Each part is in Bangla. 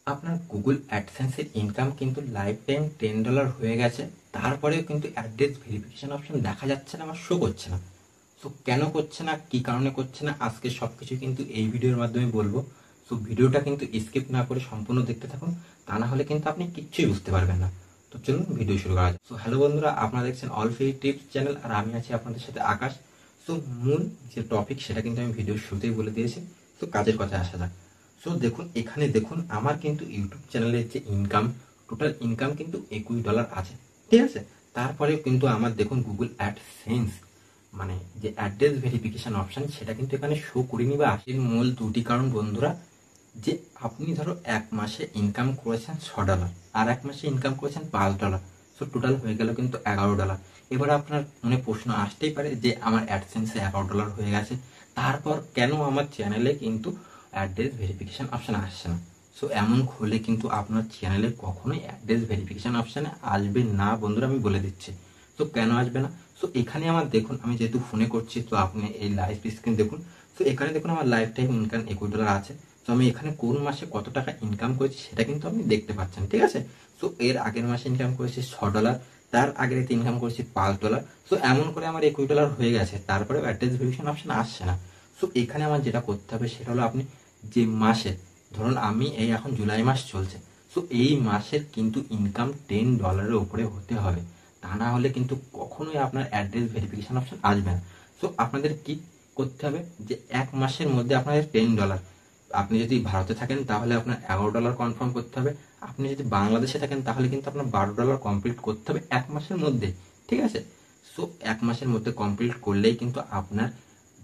আপনার গুগল অ্যাডসেন্সের ইনকাম কিন্তু লাইফ টাইম $10 হয়ে গেছে, তারপরেও কিন্তু অ্যাড্রেস ভেরিফিকেশন অপশন দেখা যাচ্ছে না বা শো করছে না। সো কেন করছে না, কি কারণে করছে না, আজকে সব কিছু কিন্তু এই ভিডিওর মাধ্যমে বলবো। সো ভিডিওটা কিন্তু স্কিপ না করে সম্পূর্ণ দেখতে থাকুন, তা না হলে কিন্তু আপনি কিচ্ছুই বুঝতে পারবেন না। তো চলুন ভিডিও শুরু করা যাক। সো হ্যালো বন্ধুরা, আপনারা দেখছেন অল ফ্রি টিপস চ্যানেল, আর আমি আছি আপনাদের সাথে আকাশ। সো মূল যে টপিক সেটা কিন্তু আমি ভিডিওর শুরুতেই বলে দিয়েছি। সো কাজের কথায় আসা যাক। সো দেখুন, এখানে দেখুন আমার কিন্তু ইউটিউব চ্যানেলের যে ইনকাম, টোটাল ইনকাম কিন্তু $21 আছে, ঠিক আছে। তারপরেও কিন্তু আমার দেখুন গুগল অ্যাডসেন্স মানে যে অ্যাড্রেস ভেরিফিকেশন অপশন সেটা কিন্তু এখানে শো করিনি বা আসের মূল দুটি কারণ বন্ধুরা। যে আপনি ধরো এক মাসে ইনকাম করেছেন $6 আর এক মাসে ইনকাম করেছেন $5, সো টোটাল হয়ে গেল কিন্তু $11। এবার আপনার মনে প্রশ্ন আসতেই পারে যে আমার অ্যাডসেন্সে $11 হয়ে গেছে, তারপর কেন আমার চ্যানেলে কিন্তু অ্যাড্রেস ভেরিফিকেশন অপশন আসছে না। সো এমন হলে কিন্তু আপনার চ্যানেলে কখনোই অ্যাড্রেস ভেরিফিকেশন অপশানে আসবে না বন্ধুরা, আমি বলে দিচ্ছি। তো কেন আসবে না? সো এখানে আমার দেখুন, আমি যেহেতু ফোনে করছি তো আপনি এই লাইভ স্ক্রিন দেখুন। সো এখানে দেখুন আমার লাইফ টাইম ইনকাম $21 আছে। তো আমি এখানে কোন মাসে কত টাকা ইনকাম করেছি সেটা কিন্তু আপনি দেখতে পাচ্ছেন, ঠিক আছে। সো এর আগের মাসে ইনকাম করেছি $6, তার আগের ইনকাম করেছি $5। সো এমন করে আমার $21 হয়ে গেছে, তারপরে অ্যাড্রেস ভেরিফিকেশন অপশন আসছে না। সো এখানে আমার যেটা করতে হবে সেটা হলো, আপনি যে মাসে, ধরুন আমি এই এখন জুলাই মাস চলছে, সো এই মাসের কিন্তু ইনকাম $10 উপরে হতে হবে, তা না হলে কিন্তু কখনোই আপনার অ্যাড্রেস ভেরিফিকেশন অপশন আসবে না। সো আপনাদের কি করতে হবে, যে এক মাসের মধ্যে আপনাদের $10, আপনি যদি ভারতে থাকেন তাহলে আপনার $11 কনফার্ম করতে হবে, আপনি যদি বাংলাদেশে থাকেন তাহলে কিন্তু আপনার $12 কমপ্লিট করতে হবে এক মাসের মধ্যে, ঠিক আছে। সো এক মাসের মধ্যে কমপ্লিট করলেই কিন্তু আপনার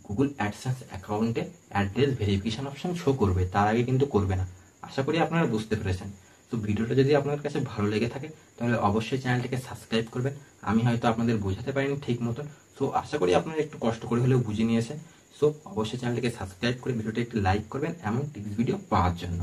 গুগল অ্যাডসেন্স অ্যাকাউন্টে অ্যাড্রেস ভেরিফিকেশন অপশন শো করবে, তার আগে কিন্তু করবে না। আশা করি আপনারা বুঝতে পেরেছেন। তো ভিডিওটা যদি আপনার কাছে ভালো লেগে থাকে তাহলে অবশ্যই চ্যানেলটিকে সাবস্ক্রাইব করবেন। আমি হয়তো আপনাদের বোঝাতে পারিনি ঠিক মতন, সো আশা করি আপনারা একটু কষ্ট করে হলেও বুঝে নিয়েছেন। সো অবশ্যই চ্যানেলটিকে সাবস্ক্রাইব করে ভিডিওটা একটু লাইক করবেন এমন টিপস ভিডিও পাওয়ার জন্য।